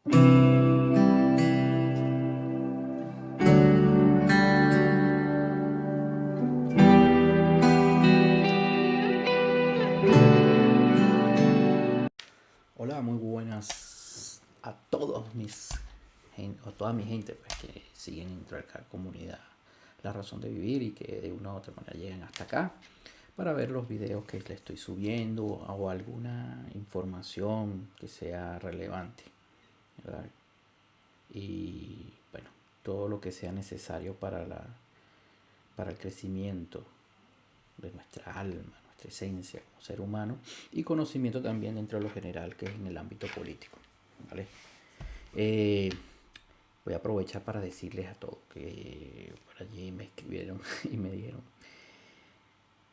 Hola, muy buenas a todos a toda mi gente pues, que siguen dentro de la comunidad La Razón de Vivir y que de una u otra manera llegan hasta acá para ver los videos que les estoy subiendo o alguna información que sea relevante, ¿verdad? Y bueno, todo lo que sea necesario para el crecimiento de nuestra alma, nuestra esencia como ser humano y conocimiento también dentro de lo general que es en el ámbito político, ¿vale? Eh, Voy a aprovechar para decirles a todos que por allí me escribieron y me dijeron,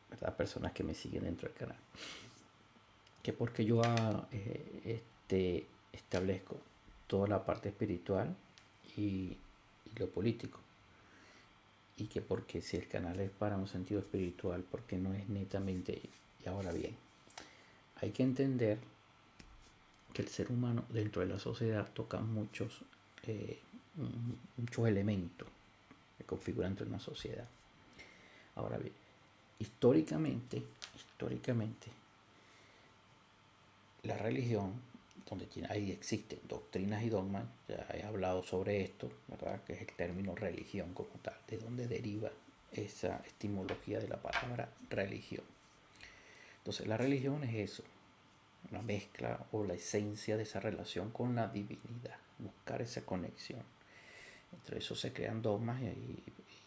¿verdad? Personas que me siguen dentro del canal, que porque yo establezco toda la parte espiritual y lo político. Y que porque si el canal es para un sentido espiritual, porque no es netamente. Y ahora bien, hay que entender que el ser humano dentro de la sociedad toca eh, muchos elementos que configuran dentro de una sociedad. Ahora bien, históricamente, la religión, donde ahí existen doctrinas y dogmas, ya he hablado sobre esto, ¿verdad? Que es el término religión como tal, de dónde deriva esa etimología de la palabra religión. Entonces, la religión es eso, una mezcla o la esencia de esa relación con la divinidad, buscar esa conexión. Entre eso se crean dogmas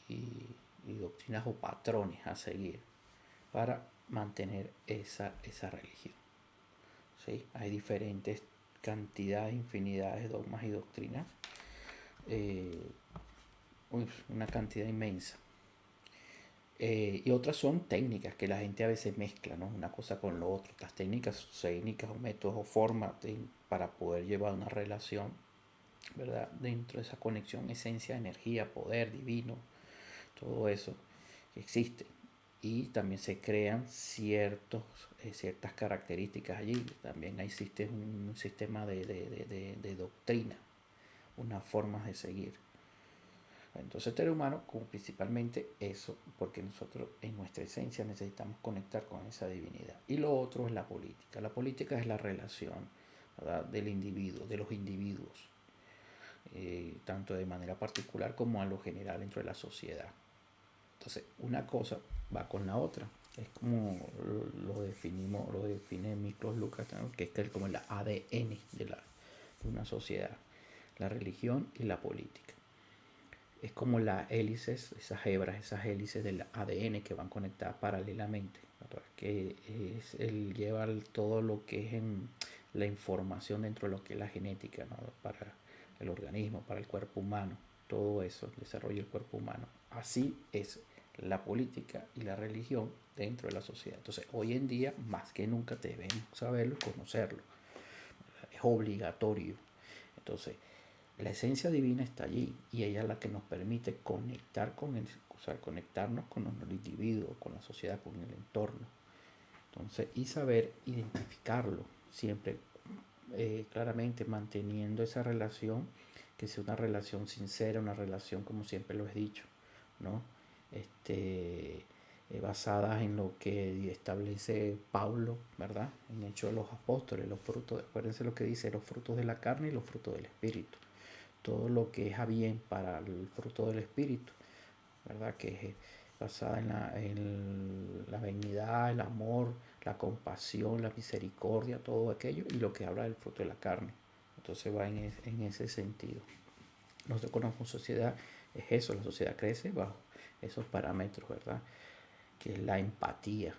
y doctrinas o patrones a seguir para mantener esa religión. ¿Sí? Hay diferentes cantidades, infinidades de dogmas y doctrinas, eh, una cantidad inmensa. Y otras son técnicas que la gente a veces mezcla, ¿no? Una cosa con lo otro. Las técnicas o métodos o formas para poder llevar una relación, ¿verdad? Dentro de esa conexión, esencia, energía, poder divino, todo eso que existe. Y también se crean ciertas características allí. También existe un sistema de doctrina, unas formas de seguir. Entonces el ser humano, como principalmente eso, porque nosotros en nuestra esencia necesitamos conectar con esa divinidad. Y lo otro es la política. La política es la relación, ¿verdad? Del individuo, de los individuos, tanto de manera particular como a lo general dentro de la sociedad. Entonces, una cosa va con la otra. Es como lo define Miklos Lucas, ¿no? Que es como el ADN de una sociedad, la religión y la política. Es como las hélices, esas hebras, esas hélices del ADN que van conectadas paralelamente, ¿verdad? Que lleva todo lo que es la información dentro de lo que es la genética, ¿no? Para el organismo, para el cuerpo humano, todo eso, el desarrollo del cuerpo humano. Así es la política y la religión dentro de la sociedad. Entonces, hoy en día, más que nunca, debemos saberlo y conocerlo. Es obligatorio. Entonces, la esencia divina está allí y ella es la que nos permite conectarnos con el individuo, con la sociedad, con el entorno. Entonces, y saber identificarlo siempre claramente manteniendo esa relación, que sea una relación sincera, una relación como siempre lo he dicho, ¿no? Basadas en lo que establece Pablo, ¿verdad? En Hechos de los Apóstoles, los frutos, acuérdense lo que dice, los frutos de la carne y los frutos del Espíritu. Todo lo que es a bien para el fruto del Espíritu, ¿verdad? Que es basada en la benignidad, el amor, la compasión, la misericordia, todo aquello, y lo que habla del fruto de la carne. Entonces va en ese sentido. Nosotros como sociedad es eso, la sociedad crece bajo esos parámetros, ¿verdad? Que es la empatía.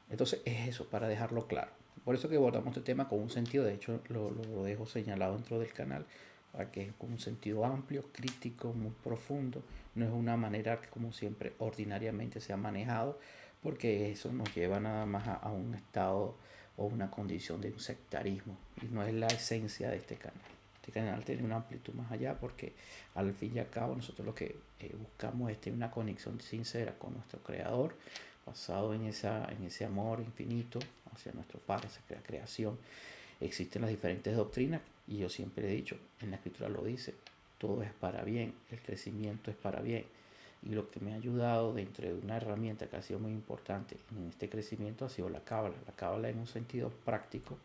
Entonces es eso, para dejarlo claro. Por eso que abordamos este tema con un sentido, de hecho lo dejo señalado dentro del canal, para que es con un sentido amplio, crítico, muy profundo. No es una manera que como siempre ordinariamente se ha manejado, porque eso nos lleva nada más a un estado o una condición de un sectarismo, y no es la esencia de este canal. Este canal tiene una amplitud más allá porque al fin y al cabo nosotros lo que buscamos es tener una conexión sincera con nuestro creador, basado en ese amor infinito hacia nuestro Padre, hacia la creación. Existen las diferentes doctrinas Y yo siempre he dicho, en la escritura lo dice, todo es para bien, el crecimiento es para bien. Y lo que me ha ayudado dentro de una herramienta que ha sido muy importante en este crecimiento ha sido la cábala. La cábala en un sentido práctico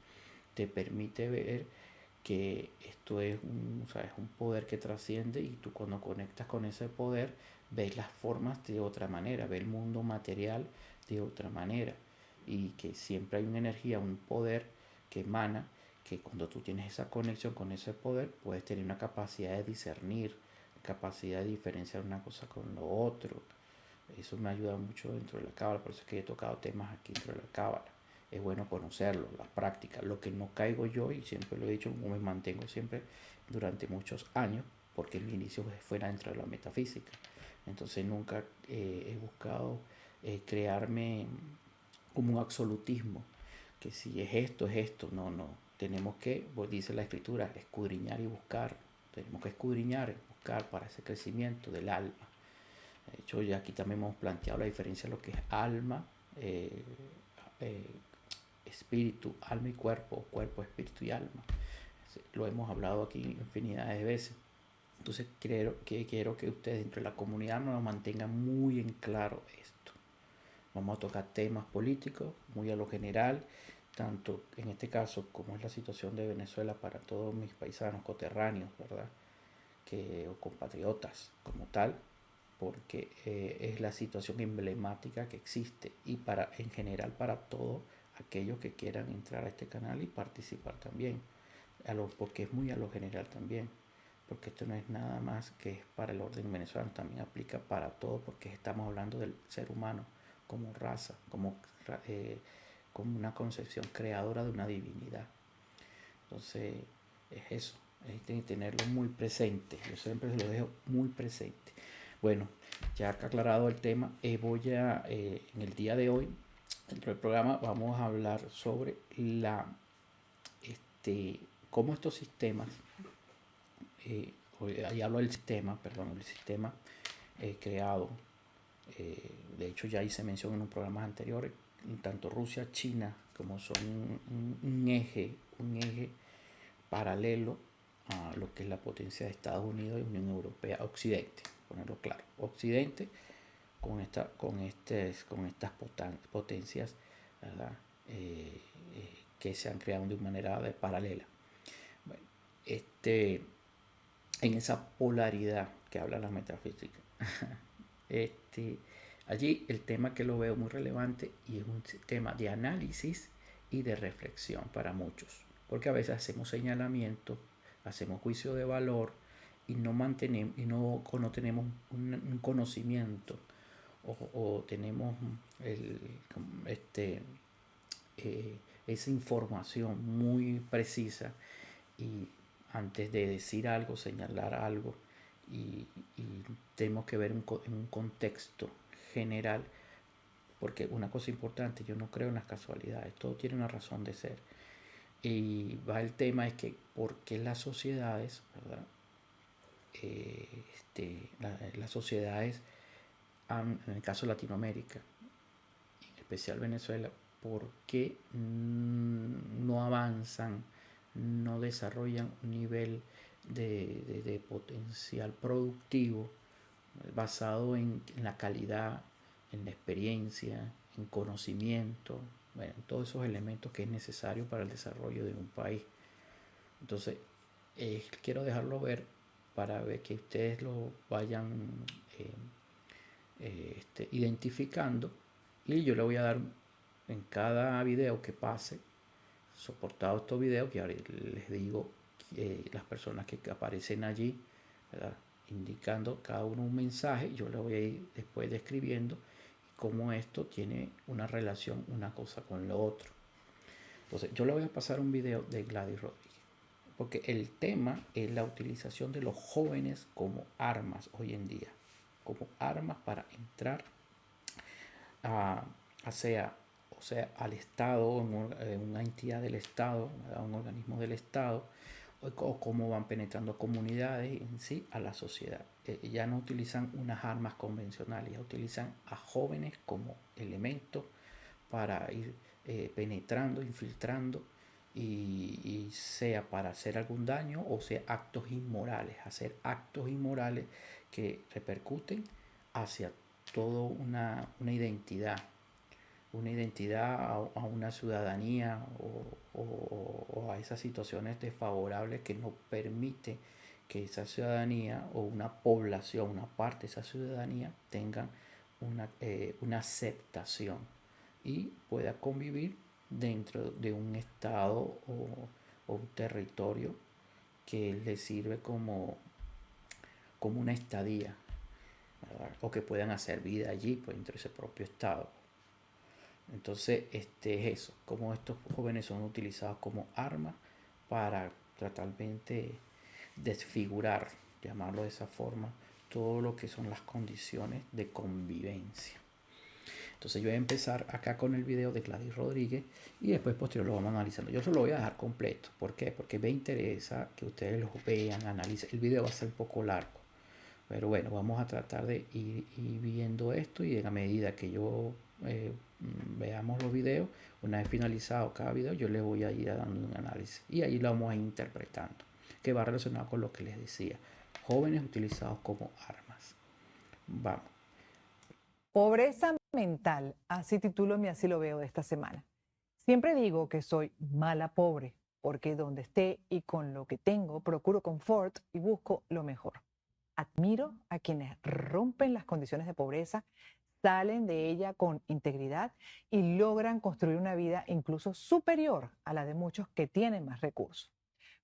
te permite ver que esto es un, o sea, es un poder que trasciende, y tú cuando conectas con ese poder ves las formas de otra manera, ves el mundo material de otra manera, y que siempre hay una energía, un poder que emana, que cuando tú tienes esa conexión con ese poder puedes tener una capacidad de discernir, capacidad de diferenciar una cosa con lo otro. Eso me ayuda mucho dentro de la cábala, por eso es que he tocado temas aquí dentro de la cábala. Es bueno conocerlo, la práctica, lo que no caigo yo, y siempre lo he dicho, me mantengo siempre durante muchos años, porque mi inicio fuera dentro de la metafísica. Entonces nunca he buscado crearme como un absolutismo, que si es esto, no, no. Tenemos que, pues dice la escritura, escudriñar y buscar. Tenemos que escudriñar, buscar para ese crecimiento del alma. De hecho, ya aquí también hemos planteado la diferencia de lo que es alma, eh, espíritu, alma y cuerpo, cuerpo, espíritu y alma. Lo hemos hablado aquí infinidad de veces. Entonces quiero que ustedes dentro de la comunidad nos mantengan muy en claro esto. Vamos a tocar temas políticos muy a lo general, tanto en este caso como es la situación de Venezuela para todos mis paisanos coterráneos, ¿verdad? O compatriotas como tal, porque es la situación emblemática que existe, y para en general para todos aquellos que quieran entrar a este canal y participar también, porque es muy a lo general también, porque esto no es nada más que es para el orden venezolano, también aplica para todo, porque estamos hablando del ser humano como raza, como una concepción creadora de una divinidad. Entonces es eso, es tenerlo muy presente, yo siempre se lo dejo muy presente. Bueno, ya aclarado el tema, en el día de hoy, dentro del programa, vamos a hablar sobre este, cómo estos sistemas, ahí hablo del sistema, perdón, el sistema creado, de hecho ya hice mención en un programa anterior, tanto Rusia, China, como son un eje paralelo a lo que es la potencia de Estados Unidos y Unión Europea, Occidente, ponerlo claro, Occidente con estas potencias, ¿verdad? Que se han creado de manera paralela. Bueno, en esa polaridad que habla la metafísica, allí el tema que lo veo muy relevante, y es un tema de análisis y de reflexión para muchos, porque a veces hacemos señalamientos, hacemos juicio de valor, y no mantenemos y no tenemos un conocimiento, o tenemos este, esa información muy precisa, y antes de decir algo, señalar algo, y tenemos que ver en un contexto general, porque una cosa importante, yo no creo en las casualidades, todo tiene una razón de ser. Y va el tema, es que por qué las sociedades, ¿verdad? Las sociedades, en el caso de Latinoamérica, en especial Venezuela, por qué no avanzan, no desarrollan un nivel de potencial productivo basado en la calidad, en la experiencia, en conocimiento, bueno, en todos esos elementos que es necesario para el desarrollo de un país. Entonces, quiero dejarlo ver para ver que ustedes lo vayan identificando, y yo le voy a dar en cada video que pase, soportado estos videos, que ahora les digo las personas que aparecen allí, ¿verdad? Indicando cada uno un mensaje, yo le voy a ir después describiendo cómo esto tiene una relación una cosa con lo otro. Entonces yo le voy a pasar un video de Gladys Rodríguez, porque el tema es la utilización de los jóvenes como armas hoy en día, como armas para entrar o sea, al Estado, en una entidad del Estado, a un organismo del Estado, o cómo van penetrando comunidades en sí a la sociedad. Ya no utilizan unas armas convencionales, ya utilizan a jóvenes como elementos para ir penetrando, infiltrando y sea para hacer algún daño o sea actos inmorales, hacer actos inmorales que repercuten hacia toda una identidad a una ciudadanía o a esas situaciones desfavorables que no permite que esa ciudadanía o una población, una parte de esa ciudadanía tengan una aceptación y pueda convivir dentro de un estado o un territorio que le sirve como una estadía, ¿verdad? O que puedan hacer vida allí, pues, dentro de ese propio estado. Entonces, es eso, como estos jóvenes son utilizados como armas para totalmente desfigurar, llamarlo de esa forma, todo lo que son las condiciones de convivencia. Entonces yo voy a empezar acá con el video de Gladys Rodríguez y después posterior lo vamos analizando. Yo se lo voy a dejar completo. ¿Por qué? Porque me interesa que ustedes lo vean, analicen. El video va a ser un poco largo. Pero bueno, vamos a tratar de ir viendo esto y en la medida que yo veamos los videos, una vez finalizado cada video, yo les voy a ir dando un análisis y ahí lo vamos a ir interpretando, que va relacionado con lo que les decía, jóvenes utilizados como armas. Vamos. Pobreza mental, así titulo mi Así lo veo de esta semana. Siempre digo que soy mala pobre, porque donde esté y con lo que tengo procuro confort y busco lo mejor. Admiro a quienes rompen las condiciones de pobreza, salen de ella con integridad y logran construir una vida incluso superior a la de muchos que tienen más recursos.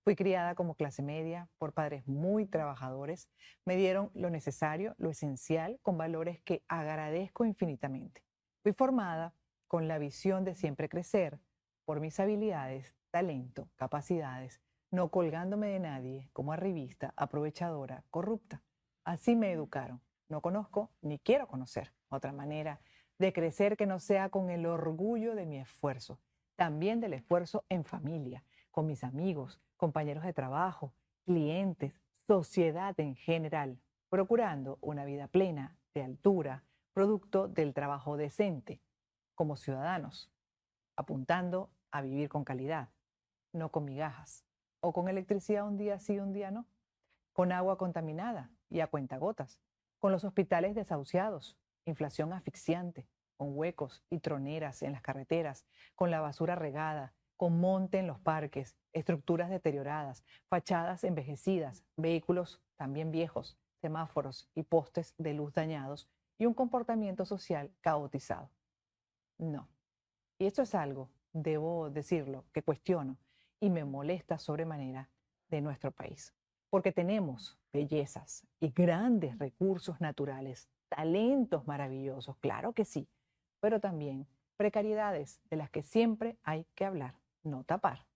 Fui criada como clase media por padres muy trabajadores. Me dieron lo necesario, lo esencial, con valores que agradezco infinitamente. Fui formada con la visión de siempre crecer por mis habilidades, talento, capacidades, no colgándome de nadie como arribista, aprovechadora, corrupta. Así me educaron. No conozco ni quiero conocer otra manera de crecer que no sea con el orgullo de mi esfuerzo, también del esfuerzo en familia, con mis amigos, compañeros de trabajo, clientes, sociedad en general, procurando una vida plena, de altura, producto del trabajo decente, como ciudadanos, apuntando a vivir con calidad, no con migajas, o con electricidad un día sí, un día no, con agua contaminada y a cuentagotas, con los hospitales desahuciados, inflación asfixiante, con huecos y troneras en las carreteras, con la basura regada, con monte en los parques, estructuras deterioradas, fachadas envejecidas, vehículos también viejos, semáforos y postes de luz dañados y un comportamiento social caotizado. No. Y esto es algo, debo decirlo, que cuestiono y me molesta sobremanera de nuestro país. Porque tenemos bellezas y grandes recursos naturales, talentos maravillosos, claro que sí, pero también precariedades de las que siempre hay que hablar, no tapar,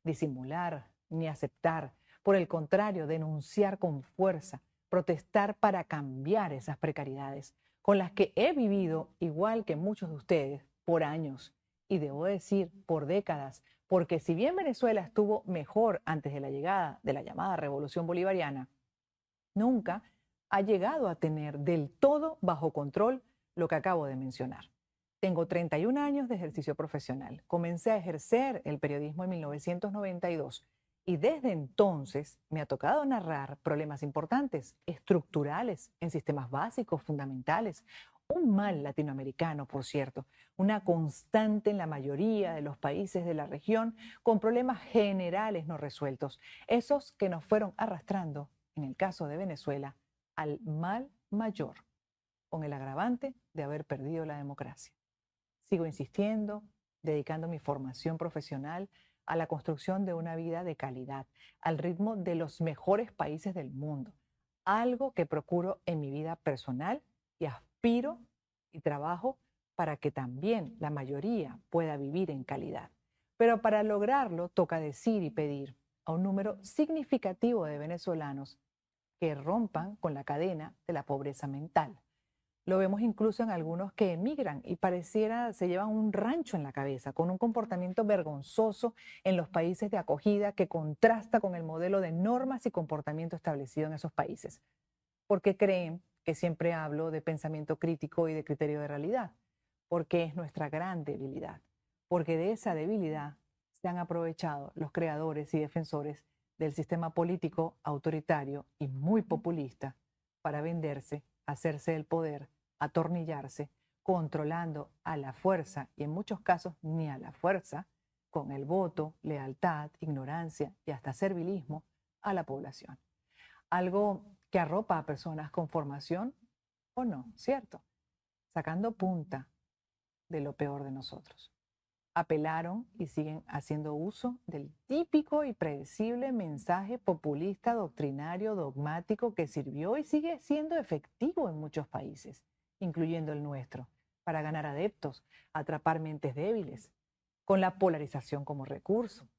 disimular ni aceptar. Por el contrario, denunciar con fuerza, protestar para cambiar esas precariedades con las que he vivido, igual que muchos de ustedes, por años y debo decir por décadas, porque si bien Venezuela estuvo mejor antes de la llegada de la llamada Revolución Bolivariana, nunca ha llegado a tener del todo bajo control lo que acabo de mencionar. Tengo 31 años de ejercicio profesional. Comencé a ejercer el periodismo en 1992 y desde entonces me ha tocado narrar problemas importantes, estructurales, en sistemas básicos, fundamentales. Un mal latinoamericano, por cierto, una constante en la mayoría de los países de la región con problemas generales no resueltos, esos que nos fueron arrastrando, en el caso de Venezuela, al mal mayor, con el agravante de haber perdido la democracia. Sigo insistiendo, dedicando mi formación profesional a la construcción de una vida de calidad, al ritmo de los mejores países del mundo, algo que procuro en mi vida personal y aspiro y trabajo para que también la mayoría pueda vivir en calidad. Pero para lograrlo toca decir y pedir a un número significativo de venezolanos que rompan con la cadena de la pobreza mental. Lo vemos incluso en algunos que emigran y pareciera se llevan un rancho en la cabeza, con un comportamiento vergonzoso en los países de acogida que contrasta con el modelo de normas y comportamiento establecido en esos países. Porque creen que siempre hablo de pensamiento crítico y de criterio de realidad, porque es nuestra gran debilidad, porque de esa debilidad se han aprovechado los creadores y defensores del sistema político autoritario y muy populista para venderse, hacerse el poder, atornillarse, controlando a la fuerza y en muchos casos ni a la fuerza, con el voto, lealtad, ignorancia y hasta servilismo a la población. Algo que arropa a personas con formación o no, ¿cierto? Sacando punta de lo peor de nosotros. Apelaron y siguen haciendo uso del típico y predecible mensaje populista, doctrinario, dogmático que sirvió y sigue siendo efectivo en muchos países, incluyendo el nuestro, para ganar adeptos, atrapar mentes débiles, con la polarización como recurso,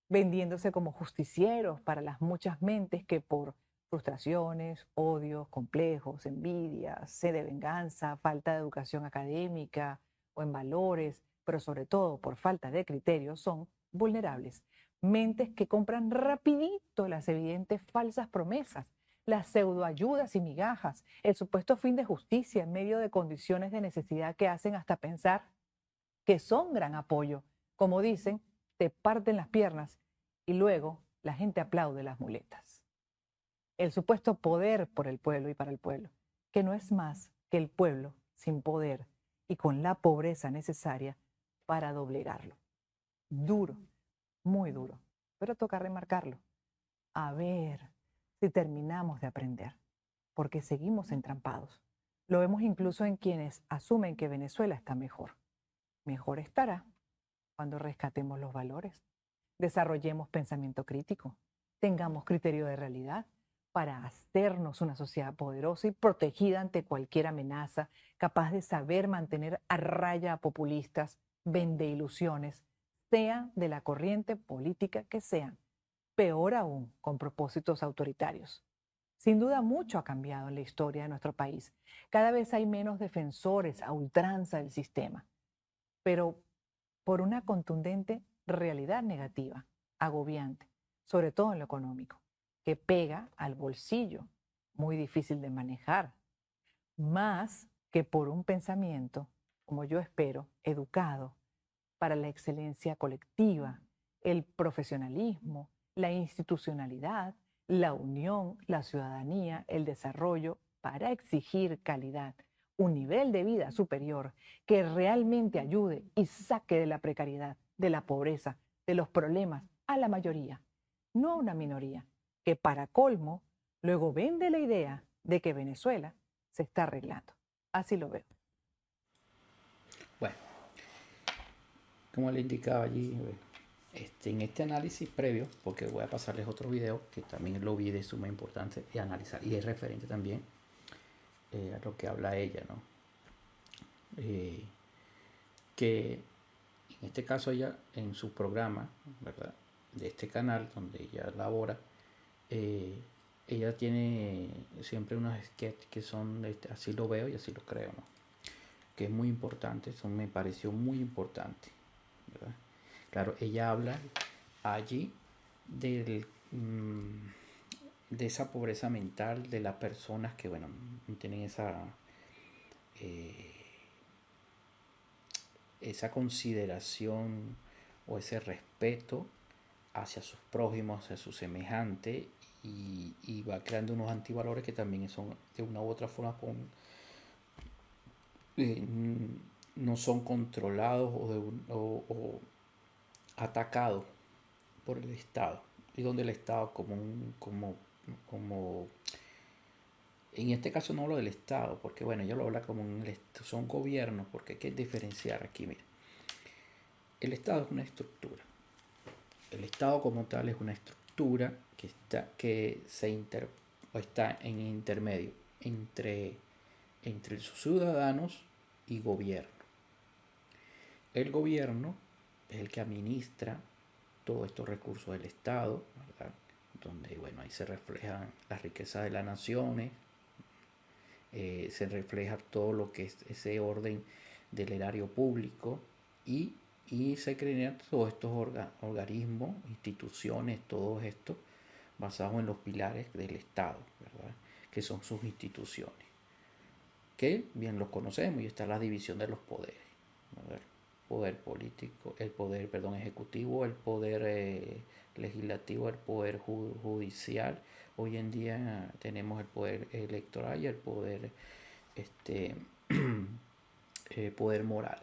vendiéndose como justicieros para las muchas mentes que por frustraciones, odios, complejos, envidia, sed de venganza, falta de educación académica o en valores, pero sobre todo por falta de criterios, son vulnerables. Mentes que compran rapidito las evidentes falsas promesas, las pseudoayudas y migajas, el supuesto fin de justicia en medio de condiciones de necesidad que hacen hasta pensar que son gran apoyo. Como dicen, te parten las piernas y luego la gente aplaude las muletas. El supuesto poder por el pueblo y para el pueblo, que no es más que el pueblo sin poder y con la pobreza necesaria para doblegarlo. Duro, muy duro, pero toca remarcarlo. A ver si terminamos de aprender, porque seguimos entrampados. Lo vemos incluso en quienes asumen que Venezuela está mejor. Mejor estará cuando rescatemos los valores, desarrollemos pensamiento crítico, tengamos criterio de realidad para hacernos una sociedad poderosa y protegida ante cualquier amenaza, capaz de saber mantener a raya a populistas, vende ilusiones, sea de la corriente política que sean, peor aún con propósitos autoritarios. Sin duda mucho ha cambiado en la historia de nuestro país. Cada vez hay menos defensores a ultranza del sistema, pero por una contundente realidad negativa, agobiante, sobre todo en lo económico, que pega al bolsillo, muy difícil de manejar, más que por un pensamiento, como yo espero, educado para la excelencia colectiva, el profesionalismo, la institucionalidad, la unión, la ciudadanía, el desarrollo, para exigir calidad, un nivel de vida superior que realmente ayude y saque de la precariedad, de la pobreza, de los problemas a la mayoría, no a una minoría, que para colmo luego vende la idea de que Venezuela se está arreglando. Así lo veo. Bueno, como le indicaba allí, en este análisis previo, porque voy a pasarles otro video que también lo vi de suma importancia y analizar, y es referente también a lo que habla ella, ¿no? Que en este caso ella, en su programa, ¿verdad? De este canal donde ella labora, ella tiene siempre unos sketches que son, así lo veo y así lo creo, ¿no? Que es muy importante, eso me pareció muy importante, ¿verdad? Claro, ella habla allí del, de esa pobreza mental de las personas que, bueno, tienen eh, esa consideración o ese respeto hacia sus prójimos, hacia su semejante, y va creando unos antivalores que también son de una u otra forma eh, no son controlados o atacados por el Estado, y donde el Estado como en este caso no hablo del Estado, porque bueno, yo lo habla como son gobiernos, porque hay que diferenciar aquí, mira, el Estado es una estructura, el Estado como tal es una estructura o está en intermedio entre sus ciudadanos y gobierno. El gobierno es el que administra todos estos recursos del Estado, ¿verdad? Donde, bueno, ahí se reflejan las riquezas de las naciones, se refleja todo lo que es ese orden del erario público y, se crean todos estos organismos, instituciones, todos estos basados en los pilares del Estado, ¿verdad? Que son sus instituciones, que bien los conocemos, y está la división de los poderes, ¿verdad? poder político, el poder, perdón, ejecutivo, el poder legislativo, el poder judicial. Hoy en día tenemos el poder electoral y el poder, este, poder moral,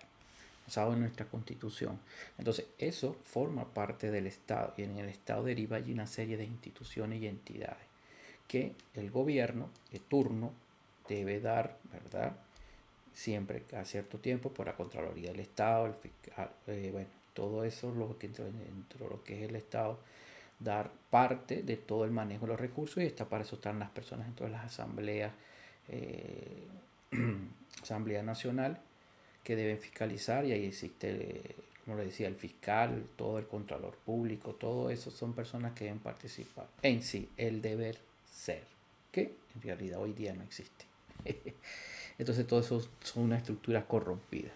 basado en nuestra constitución. Entonces, eso forma parte del Estado y en el Estado deriva allí una serie de instituciones y entidades que el gobierno de turno debe dar, ¿verdad? Siempre a cierto tiempo por la Contraloría del Estado, el fiscal, bueno, todo eso lo que dentro de lo que es el Estado, dar parte de todo el manejo de los recursos y para eso están las personas dentro de las asambleas, eh, Asamblea Nacional, que deben fiscalizar y ahí existe, como le decía, el fiscal, todo el contralor público, todo eso son personas que deben participar en sí, el deber ser, que en realidad hoy día no existe. Entonces todo eso son una estructura corrompida.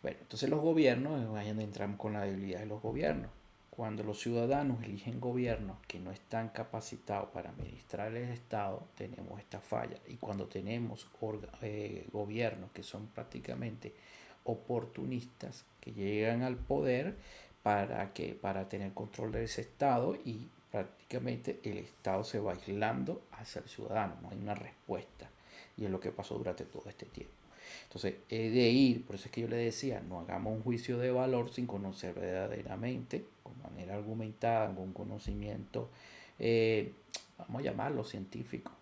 Bueno, entonces los gobiernos, ahí donde entramos con la debilidad de los gobiernos. Cuando los ciudadanos eligen gobiernos que no están capacitados para administrar el Estado, tenemos esta falla. Y cuando tenemos gobiernos que son prácticamente oportunistas, que llegan al poder para tener control de ese Estado y prácticamente el Estado se va aislando hacia el ciudadano, no hay una respuesta. Y es lo que pasó durante todo este tiempo. Entonces, he de ir, por eso es que yo le decía, no hagamos un juicio de valor sin conocer verdaderamente, con manera argumentada, con conocimiento, vamos a llamarlo científico,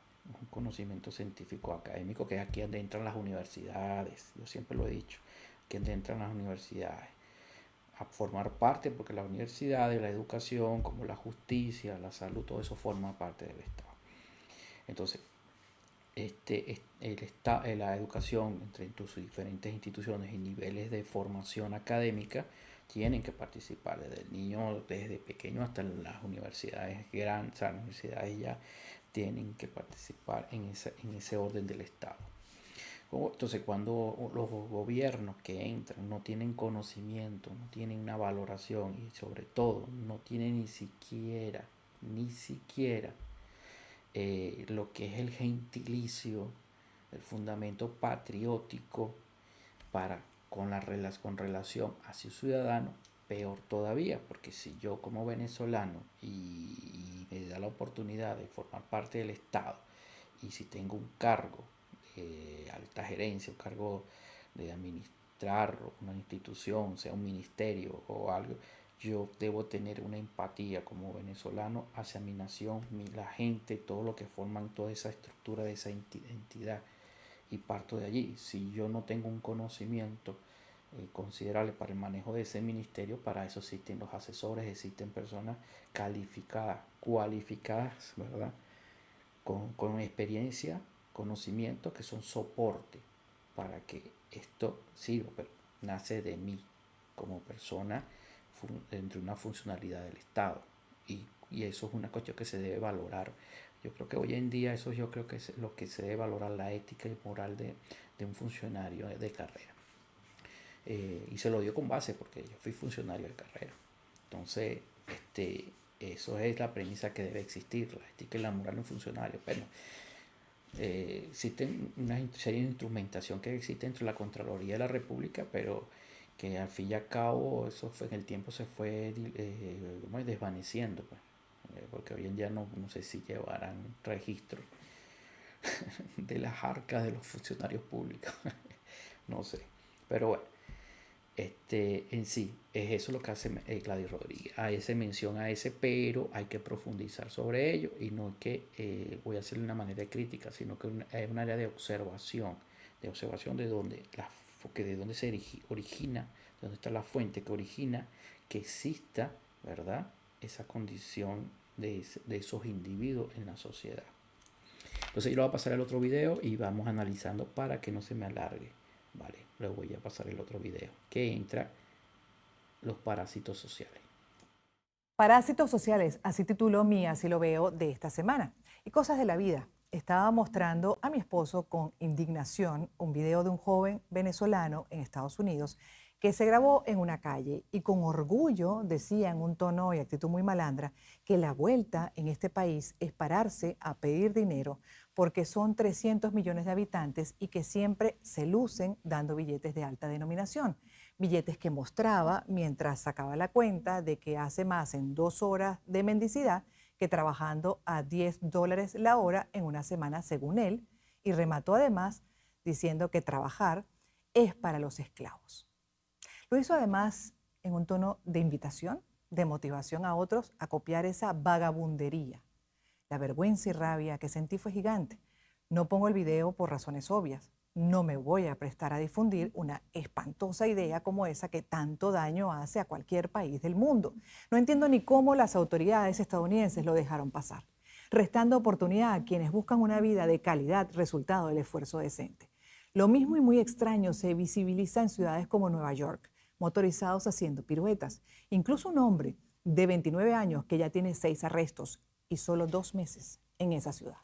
un conocimiento científico académico, que es aquí donde entran las universidades, yo siempre lo he dicho, aquí donde entran las universidades, a formar parte, porque las universidades, la educación, como la justicia, la salud, todo eso forma parte del Estado. Entonces, la educación entre sus diferentes instituciones y niveles de formación académica tienen que participar desde el niño, desde pequeño hasta las universidades grandes, o sea, las universidades ya tienen que participar en ese orden del Estado. Entonces, cuando los gobiernos que entran no tienen conocimiento, no tienen una valoración y sobre todo no tienen ni siquiera lo que es el gentilicio, el fundamento patriótico para con relación a su ciudadano, peor todavía, porque si yo como venezolano y me da la oportunidad de formar parte del Estado y si tengo un cargo de alta gerencia, un cargo de administrar una institución, sea un ministerio o algo, yo debo tener una empatía como venezolano hacia mi nación, la gente, todo lo que forman toda esa estructura de esa entidad y parto de allí. Si yo no tengo un conocimiento considerable para el manejo de ese ministerio, para eso existen los asesores, existen personas calificadas, cualificadas, ¿verdad? Con experiencia, conocimiento, que son soporte para que esto sirva, pero nace de mí como persona dentro de una funcionalidad del Estado y eso es una cuestión que se debe valorar. Yo creo que hoy en día eso yo creo que es lo que se debe valorar, la ética y moral de un funcionario de carrera. Y se lo dio con base porque yo fui funcionario de carrera. Entonces, eso es la premisa que debe existir, la ética y la moral de un funcionario. Pero existen una serie de instrumentación que existe entre la Contraloría de la República, pero que al fin y al cabo eso en el tiempo se fue desvaneciendo, pues. Porque hoy en día no sé si llevarán registro de las arcas de los funcionarios públicos, no sé, pero bueno, en sí, es eso lo que hace Gladys Rodríguez. Hace mención a ese, pero hay que profundizar sobre ello y no que voy a hacerle una manera de crítica, sino que es un área de observación de dónde, de dónde se origina, de dónde está la fuente que origina que exista, ¿verdad?, esa condición de esos individuos en la sociedad. Entonces yo lo voy a pasar el otro video y vamos analizando para que no se me alargue. Vale, luego voy a pasar el otro video que entra los parásitos sociales. Parásitos sociales, así tituló mi Así lo veo de esta semana. Y cosas de la vida. Estaba mostrando a mi esposo con indignación un video de un joven venezolano en Estados Unidos que se grabó en una calle y con orgullo decía en un tono y actitud muy malandra que la vuelta en este país es pararse a pedir dinero porque son 300 millones de habitantes y que siempre se lucen dando billetes de alta denominación. billetes que mostraba mientras sacaba la cuenta de que hace más en 2 horas de mendicidad que trabajando a $10 la hora en una semana según él, y remató además diciendo que trabajar es para los esclavos. Lo hizo además en un tono de invitación, de motivación a otros a copiar esa vagabundería. La vergüenza y rabia que sentí fue gigante. No pongo el video por razones obvias. No me voy a prestar a difundir una espantosa idea como esa que tanto daño hace a cualquier país del mundo. No entiendo ni cómo las autoridades estadounidenses lo dejaron pasar, restando oportunidad a quienes buscan una vida de calidad, resultado del esfuerzo decente. Lo mismo y muy extraño se visibiliza en ciudades como Nueva York, motorizados haciendo piruetas. Incluso un hombre de 29 años que ya tiene 6 arrestos y solo 2 meses en esa ciudad.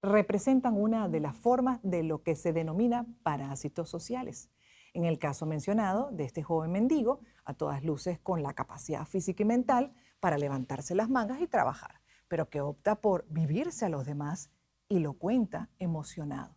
Representan una de las formas de lo que se denomina parásitos sociales. En el caso mencionado de este joven mendigo, a todas luces con la capacidad física y mental para levantarse las mangas y trabajar, pero que opta por vivirse a los demás y lo cuenta emocionado.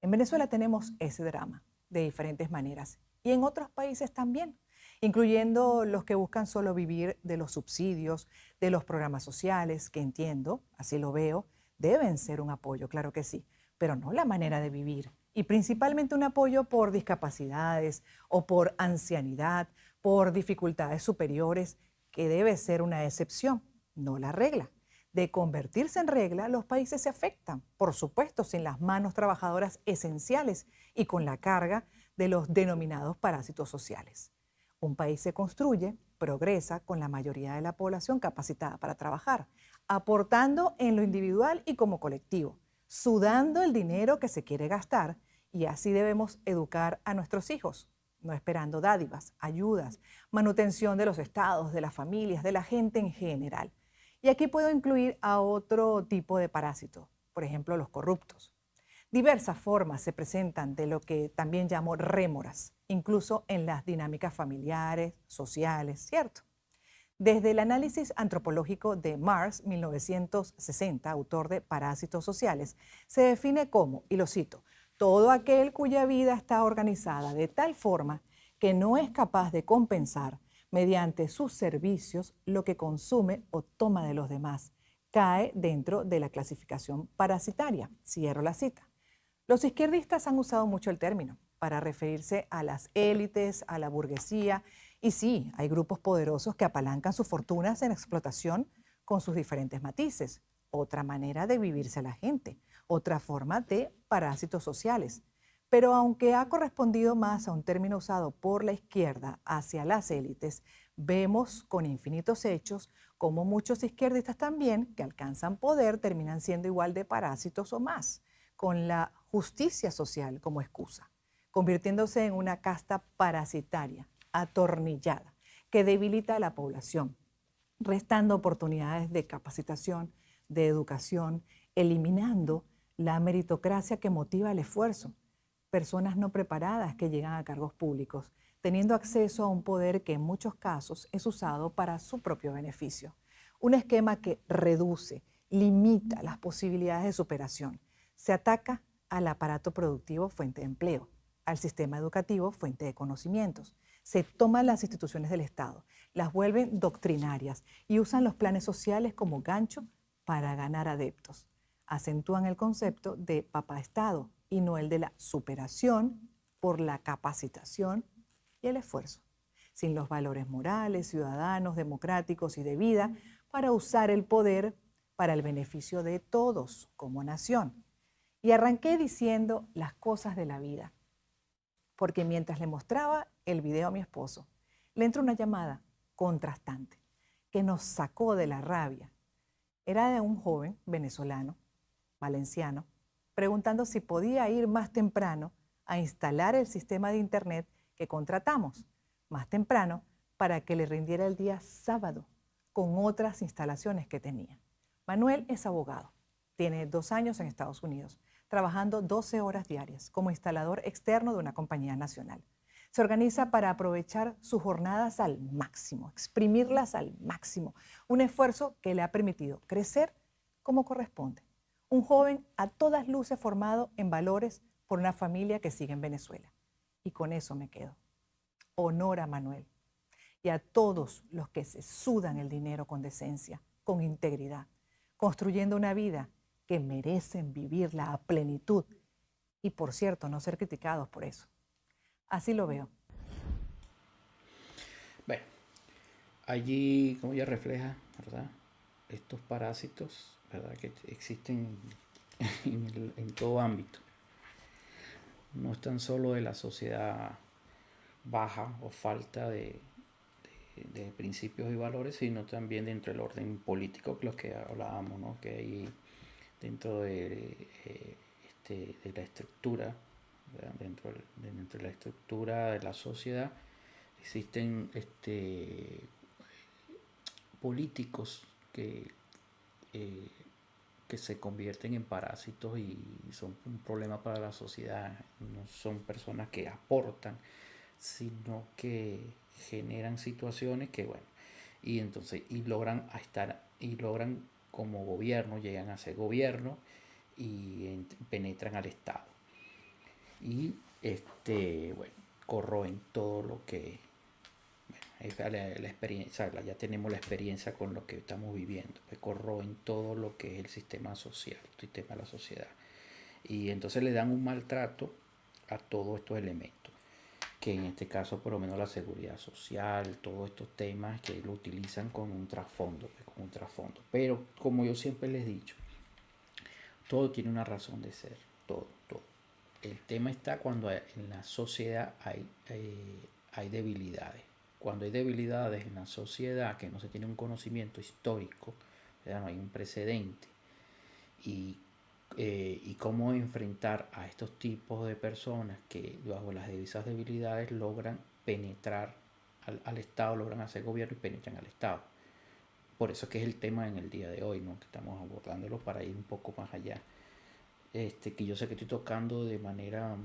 En Venezuela tenemos ese drama de diferentes maneras y en otros países también, incluyendo los que buscan solo vivir de los subsidios, de los programas sociales, que entiendo, así lo veo, deben ser un apoyo, claro que sí, pero no la manera de vivir. Y principalmente un apoyo por discapacidades o por ancianidad, por dificultades superiores, que debe ser una excepción, no la regla. De convertirse en regla, los países se afectan, por supuesto, sin las manos trabajadoras esenciales y con la carga de los denominados parásitos sociales. Un país se construye, progresa con la mayoría de la población capacitada para trabajar, aportando en lo individual y como colectivo, sudando el dinero que se quiere gastar, y así debemos educar a nuestros hijos, no esperando dádivas, ayudas, manutención de los estados, de las familias, de la gente en general. Y aquí puedo incluir a otro tipo de parásitos, por ejemplo, los corruptos. Diversas formas se presentan de lo que también llamo rémoras, incluso en las dinámicas familiares, sociales, ¿cierto? Desde el análisis antropológico de Mars, 1960, autor de Parásitos Sociales, se define como, y lo cito, todo aquel cuya vida está organizada de tal forma que no es capaz de compensar mediante sus servicios lo que consume o toma de los demás, cae dentro de la clasificación parasitaria. Cierro la cita. Los izquierdistas han usado mucho el término para referirse a las élites, a la burguesía, y sí, hay grupos poderosos que apalancan sus fortunas en explotación con sus diferentes matices. Otra manera de vivirse a la gente, otra forma de parásitos sociales. Pero aunque ha correspondido más a un término usado por la izquierda hacia las élites, vemos con infinitos hechos cómo muchos izquierdistas también, que alcanzan poder, terminan siendo igual de parásitos o más, con la justicia social como excusa, convirtiéndose en una casta parasitaria, atornillada, que debilita a la población, restando oportunidades de capacitación, de educación, eliminando la meritocracia que motiva el esfuerzo. Personas no preparadas que llegan a cargos públicos, teniendo acceso a un poder que en muchos casos es usado para su propio beneficio. Un esquema que reduce, limita las posibilidades de superación. Se ataca al aparato productivo, fuente de empleo, al sistema educativo, fuente de conocimientos. Se toman las instituciones del Estado, las vuelven doctrinarias y usan los planes sociales como gancho para ganar adeptos. Acentúan el concepto de papá-Estado y no el de la superación por la capacitación y el esfuerzo, sin los valores morales, ciudadanos, democráticos y de vida para usar el poder para el beneficio de todos como nación. Y arranqué diciendo las cosas de la vida, porque mientras le mostraba el video a mi esposo, le entró una llamada contrastante que nos sacó de la rabia. Era de un joven venezolano, valenciano, preguntando si podía ir más temprano a instalar el sistema de internet que contratamos, más temprano, para que le rindiera el día sábado con otras instalaciones que tenía. Manuel es abogado, tiene 2 años en Estados Unidos, trabajando 12 horas diarias como instalador externo de una compañía nacional. Se organiza para aprovechar sus jornadas al máximo, exprimirlas al máximo, un esfuerzo que le ha permitido crecer como corresponde. Un joven a todas luces formado en valores por una familia que sigue en Venezuela. Y con eso me quedo. honor a Manuel y a todos los que se sudan el dinero con decencia, con integridad, construyendo una vida que merecen vivirla a plenitud y, por cierto, no ser criticados por eso. Así lo veo. Bueno, allí, como ya refleja, ¿verdad? Estos parásitos, ¿verdad? Que existen en todo ámbito. No es tan solo de la sociedad baja o falta de principios y valores, sino también dentro del orden político, que lo que hablábamos, ¿no? Que hay dentro de la estructura, dentro de la estructura de la sociedad, existen políticos eh, que se convierten en parásitos y son un problema para la sociedad. No son personas que aportan, sino que generan situaciones que, bueno, y entonces, y logran como gobierno, llegan a ser gobierno y penetran al Estado. Y bueno, corroen todo lo que la experiencia, ya tenemos la experiencia con lo que estamos viviendo, pues corroen todo lo que es el sistema social, el sistema de la sociedad. Y entonces le dan un maltrato a todos estos elementos, que en este caso por lo menos la seguridad social, todos estos temas que lo utilizan con un trasfondo, pues, con un trasfondo. Pero como yo siempre les he dicho, todo tiene una razón de ser, todo, todo. El tema está cuando en la sociedad hay debilidades. Cuando hay debilidades en la sociedad, que no se tiene un conocimiento histórico, ¿verdad? No hay un precedente, y, y cómo enfrentar a estos tipos de personas que bajo las diversas debilidades logran penetrar al Estado, logran hacer gobierno y penetran al Estado. Por eso es que es el tema en el día de hoy, ¿no? Que estamos abordándolo para ir un poco más allá. Que yo sé que estoy tocando de manera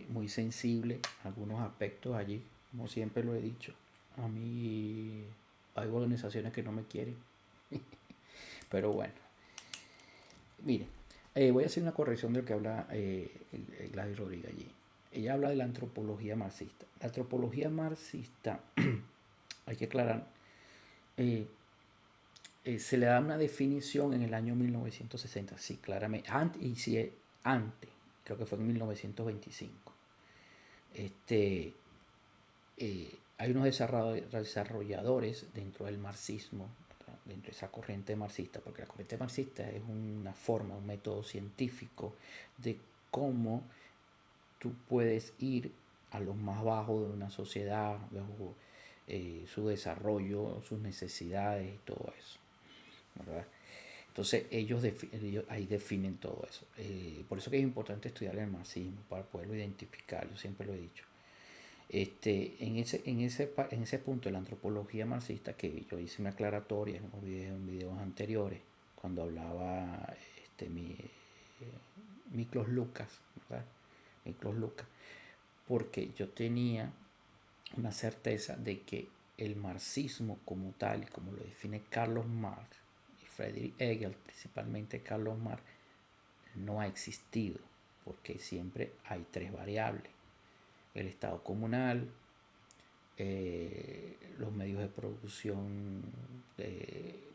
muy sensible algunos aspectos allí, como siempre lo he dicho. A mí hay organizaciones que no me quieren, pero bueno, miren, voy a hacer una corrección de lo que habla Gladys Rodríguez allí. Ella habla de la antropología marxista. La antropología marxista, hay que aclarar, eh, se le da una definición en el año 1960, sí, claramente, y si es antes, creo que fue en 1925. Hay unos desarrolladores dentro del marxismo, dentro de esa corriente marxista, porque la corriente marxista es una forma, un método científico de cómo tú puedes ir a los más bajos de una sociedad, bajo su desarrollo, sus necesidades y todo eso, ¿verdad? Entonces ellos ahí definen todo eso. Por eso que es importante estudiar el marxismo, para poderlo identificar, yo siempre lo he dicho. En ese punto de la antropología marxista, que yo hice una aclaratoria en videos anteriores, cuando hablaba Miklos Lucas, ¿verdad? Miklos Lucas, porque yo tenía una certeza de que el marxismo como tal, y como lo define Carlos Marx y Friedrich Engels, principalmente Carlos Marx, no ha existido, porque siempre hay tres variables: el Estado comunal, los medios de producción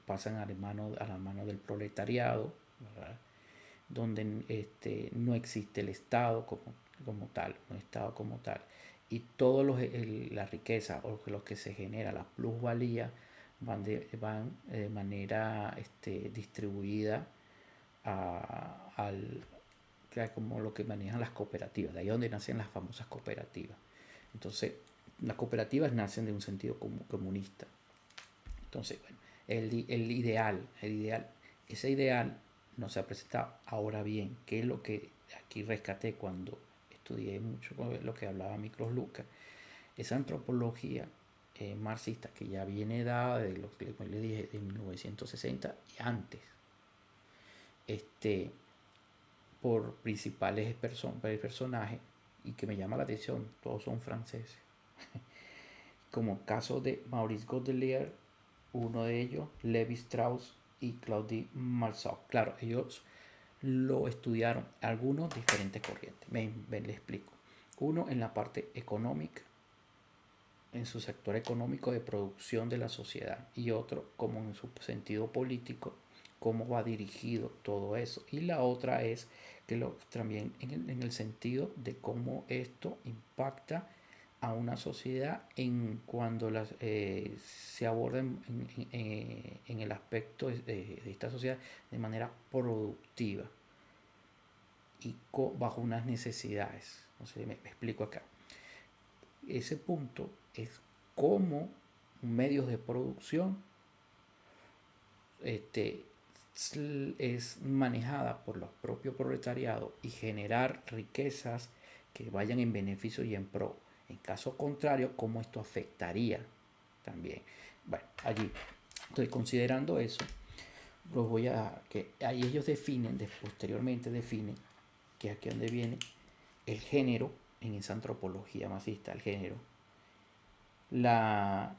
pasan a la mano del proletariado, ¿verdad? Donde no existe el Estado como tal, un Estado como tal. Y toda la riqueza o lo que se genera, la plusvalía, van de manera distribuida como lo que manejan las cooperativas. De ahí es donde nacen las famosas cooperativas. Entonces, las cooperativas nacen de un sentido comunista. Entonces, bueno, ese ideal no se ha presentado. Ahora bien, ¿qué es lo que aquí rescaté cuando estudié mucho lo que hablaba Miklos Lucas? Esa antropología marxista que ya viene dada de lo que le dije, de 1960 y antes, por principales personajes, y que me llama la atención, todos son franceses, como caso de Maurice Godelier, uno de ellos, Levi Strauss y Claude Marceau. Claro, ellos lo estudiaron, algunos diferentes corrientes. Les explico. Uno en la parte económica, en su sector económico de producción de la sociedad, y otro como en su sentido político, cómo va dirigido todo eso. Y la otra es que también en el sentido de cómo esto impacta a una sociedad en cuando se aborda en el aspecto de esta sociedad de manera productiva y bajo unas necesidades. No sé, me explico acá. Ese punto es cómo medios de producción este, es manejada por los propios proletariados y generar riquezas que vayan en beneficio y en pro. En caso contrario, cómo esto afectaría también. Bueno, allí estoy considerando eso. Los voy a que ahí ellos definen, posteriormente definen que aquí donde viene el género en esa antropología marxista, el género, la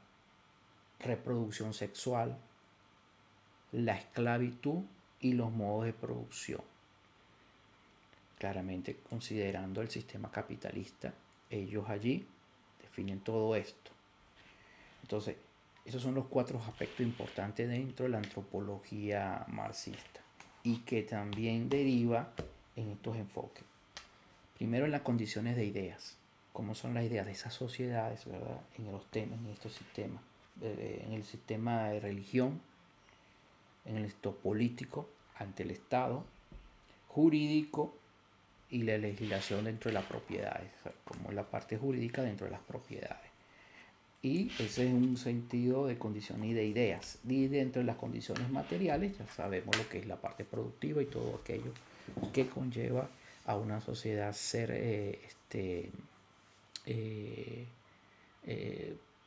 reproducción sexual, la esclavitud y los modos de producción. Claramente considerando el sistema capitalista, ellos allí definen todo esto. Entonces, esos son los 4 aspectos importantes dentro de la antropología marxista y que también deriva en estos enfoques. Primero, en las condiciones de ideas, cómo son las ideas de esas sociedades, ¿verdad? En los temas, en estos sistemas, en el sistema de religión, en el estado político ante el Estado, jurídico y la legislación dentro de las propiedades, o sea, como la parte jurídica dentro de las propiedades. Y ese es un sentido de condiciones y de ideas. Y dentro de las condiciones materiales ya sabemos lo que es la parte productiva y todo aquello que conlleva a una sociedad ser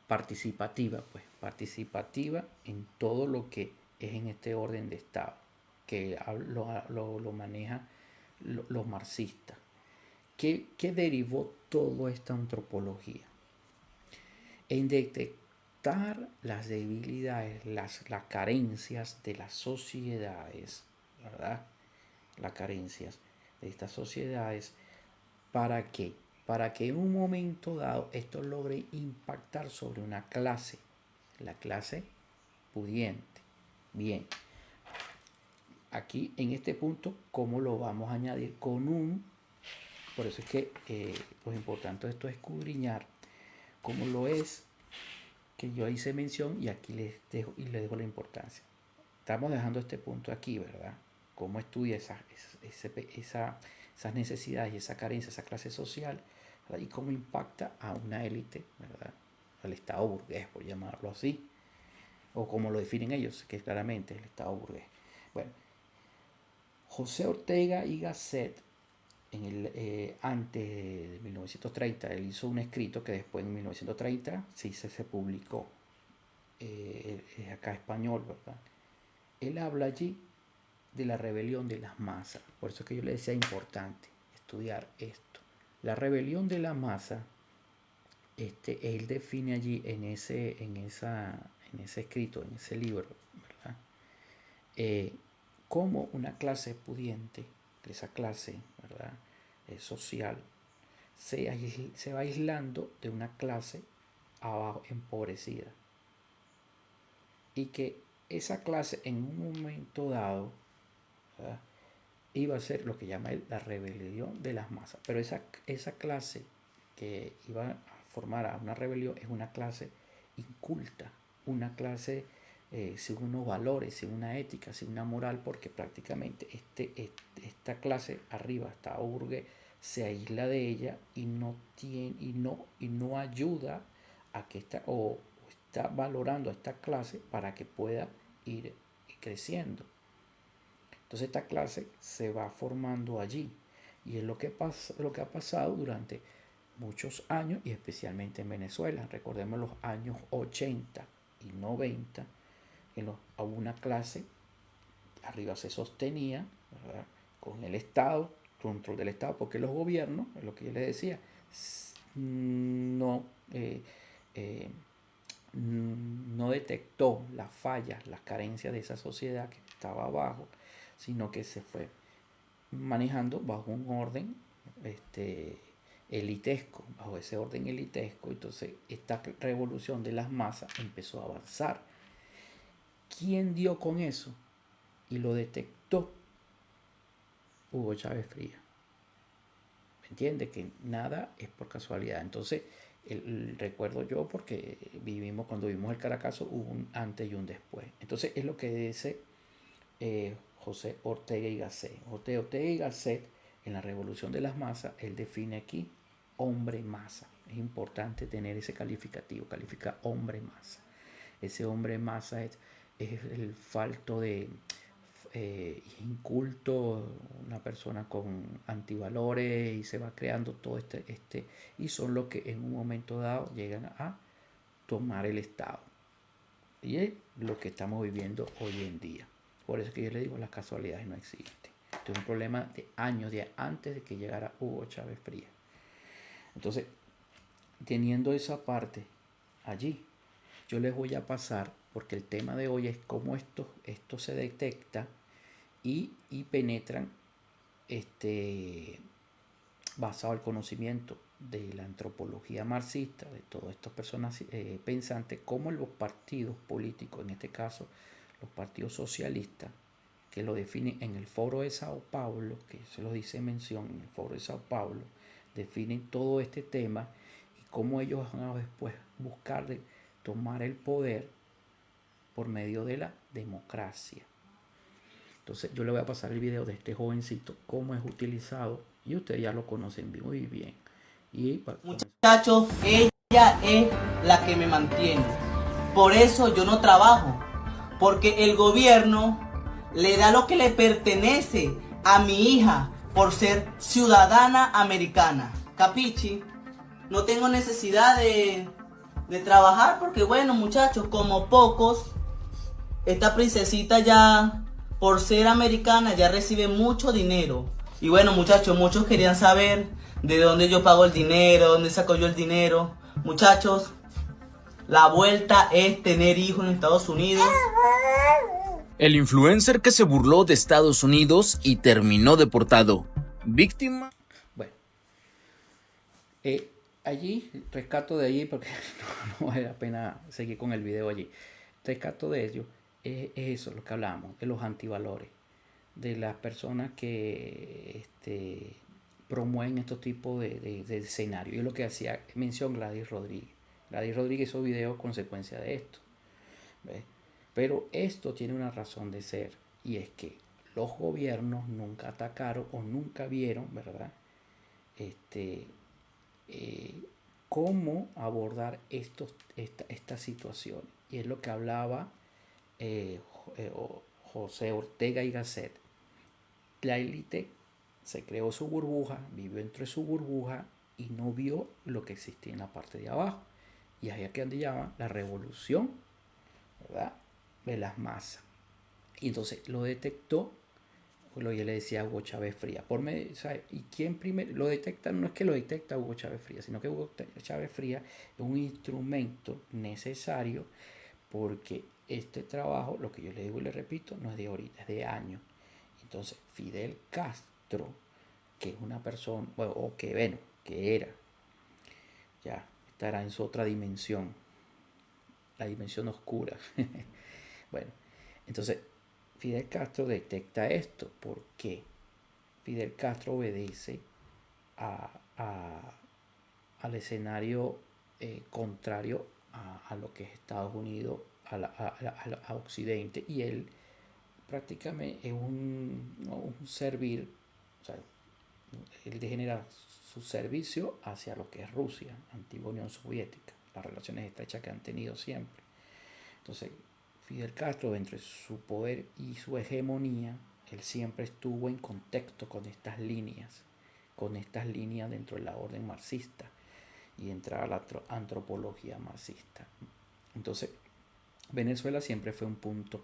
participativa, pues participativa en todo lo que es en este orden de Estado, que lo maneja los marxistas. ¿Qué derivó toda esta antropología? En detectar las debilidades, las carencias de las sociedades, ¿verdad? Las carencias de estas sociedades, ¿para qué? Para que en un momento dado esto logre impactar sobre una clase, la clase pudiente. Bien, aquí en este punto, ¿cómo lo vamos a añadir? Por eso es que lo importante de esto es escudriñar cómo lo es, que yo hice mención y aquí les dejo la importancia. Estamos dejando este punto aquí, ¿verdad? Cómo estudia esas necesidades y esa carencia, esa clase social, ¿verdad? Y cómo impacta a una élite, ¿verdad? Al Estado burgués, por llamarlo así, o como lo definen ellos, que es claramente el Estado burgués. Bueno, José Ortega y Gasset, antes de 1930, él hizo un escrito que después en 1930 sí se publicó, es acá español, ¿verdad? Él habla allí de la rebelión de las masas. Por eso es que yo le decía importante estudiar esto. La rebelión de la masa, él define allí en ese escrito, en ese libro, ¿verdad? Como una clase pudiente, esa clase, ¿verdad? Social, se va aislando de una clase abajo empobrecida. Y que esa clase en un momento dado, ¿verdad?, iba a ser lo que llama él la rebelión de las masas. Pero esa clase que iba a formar a una rebelión es una clase inculta, una clase sin unos valores, sin una ética, sin una moral, porque prácticamente esta clase arriba, esta burgués, se aísla de ella y no ayuda a que o está valorando a esta clase para que pueda ir creciendo. Entonces esta clase se va formando allí y es lo que ha pasado durante muchos años y especialmente en Venezuela. Recordemos los años 80 y 90, a una clase arriba se sostenía, ¿verdad?, con el Estado, control del Estado, porque los gobiernos, es lo que yo les decía, no no detectó las fallas, las carencias de esa sociedad que estaba abajo, sino que se fue manejando bajo un orden elitesco, bajo ese orden elitesco. Entonces esta revolución de las masas empezó a avanzar. ¿Quién dio con eso y lo detectó? Hugo Chávez Frías. ¿Me entiende? Que nada es por casualidad. Entonces, recuerdo yo porque cuando vivimos el Caracazo, hubo un antes y un después. Entonces, es lo que dice José Ortega y Gasset. José Ortega y Gasset, en la Revolución de las Masas, él define aquí hombre masa. Es importante tener ese calificativo, califica hombre masa. Ese hombre masa es el falto de inculto, una persona con antivalores, y se va creando todo y son los que en un momento dado llegan a tomar el Estado. Y es lo que estamos viviendo hoy en día. Por eso que yo le digo, las casualidades no existen. Esto es un problema de años, de antes de que llegara Hugo Chávez Frías. Entonces, teniendo esa parte allí, yo les voy a pasar, porque el tema de hoy es cómo esto se detecta y penetran basado en el conocimiento de la antropología marxista, de todas estas personas pensantes, como los partidos políticos, en este caso los partidos socialistas, que lo definen en el Foro de Sao Paulo, que se lo dice mención, en el Foro de Sao Paulo, definen todo este tema y cómo ellos van a después buscar de tomar el poder por medio de la democracia. Entonces yo le voy a pasar el video de este jovencito, cómo es utilizado, y ustedes ya lo conocen muy bien. Y muchachos, ella es la que me mantiene. Por eso yo no trabajo, porque el gobierno le da lo que le pertenece a mi hija por ser ciudadana americana. ¿Capichi? No tengo necesidad de trabajar porque, bueno, muchachos, como pocos, esta princesita ya, por ser americana, ya recibe mucho dinero. Y bueno, muchachos, muchos querían saber de dónde yo pago el dinero, dónde saco yo el dinero. Muchachos, la vuelta es tener hijos en Estados Unidos. El influencer que se burló de Estados Unidos y terminó deportado. Víctima. Bueno, allí, rescato de allí, porque no vale la pena seguir con el video allí. Rescato de ello es eso, lo que hablamos, de los antivalores, de las personas que promueven estos tipos de escenarios. Y es lo que hacía mención Gladys Rodríguez. Gladys Rodríguez hizo videos consecuencia de esto. ¿Ves? Pero esto tiene una razón de ser, y es que los gobiernos nunca atacaron o nunca vieron, ¿verdad? Cómo abordar estas situaciones. Y es lo que hablaba José Ortega y Gasset. La élite se creó su burbuja, vivió entre su burbuja y no vio lo que existía en la parte de abajo. Y ahí es que llaman la revolución, ¿verdad?, de las masas. Y entonces lo detectó, lo que yo le decía a Hugo Chávez Frías. ¿Y quién primero lo detecta? No es que lo detecta Hugo Chávez Frías, sino que Hugo Chávez Frías es un instrumento necesario, porque este trabajo, lo que yo le digo y le repito, no es de ahorita, es de años. Entonces Fidel Castro, que es una persona, bueno, que era, ya estará en su otra dimensión, la dimensión oscura. Bueno, entonces Fidel Castro detecta esto. ¿Por qué? Fidel Castro obedece al escenario contrario a lo que es Estados Unidos, a Occidente, y él prácticamente es un servir, o sea, él degenera su servicio hacia lo que es Rusia, antigua Unión Soviética, las relaciones estrechas que han tenido siempre. Entonces, Fidel Castro, entre su poder y su hegemonía, él siempre estuvo en contexto con estas líneas dentro de la orden marxista y entrar a la antropología marxista. Entonces, Venezuela siempre fue un punto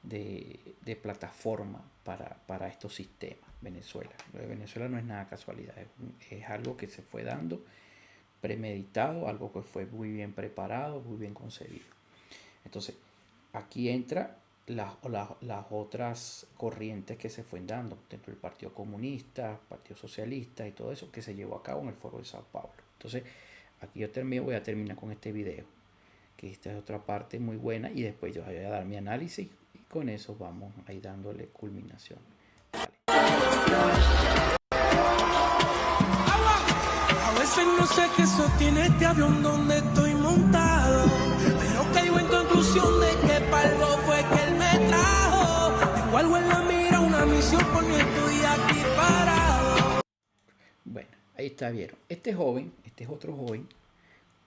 de plataforma para estos sistemas. Venezuela no es nada casualidad, es algo que se fue dando premeditado, algo que fue muy bien preparado, muy bien concebido. Entonces, aquí entra las otras corrientes que se fueron dando dentro del Partido Comunista, Partido Socialista y todo eso que se llevó a cabo en el Foro de Sao Paulo. Entonces, aquí voy a terminar con este video, que esta es otra parte muy buena, y después yo voy a dar mi análisis y con eso vamos a ir dándole culminación. A veces no sé qué sostiene este avión donde estoy montado, pero caigo en conclusión de que para algo fue que él me trajo. Tengo algo en la mira, una misión, por mi estoy aquí parado. Bueno, ahí está, vieron. Este joven, este es otro joven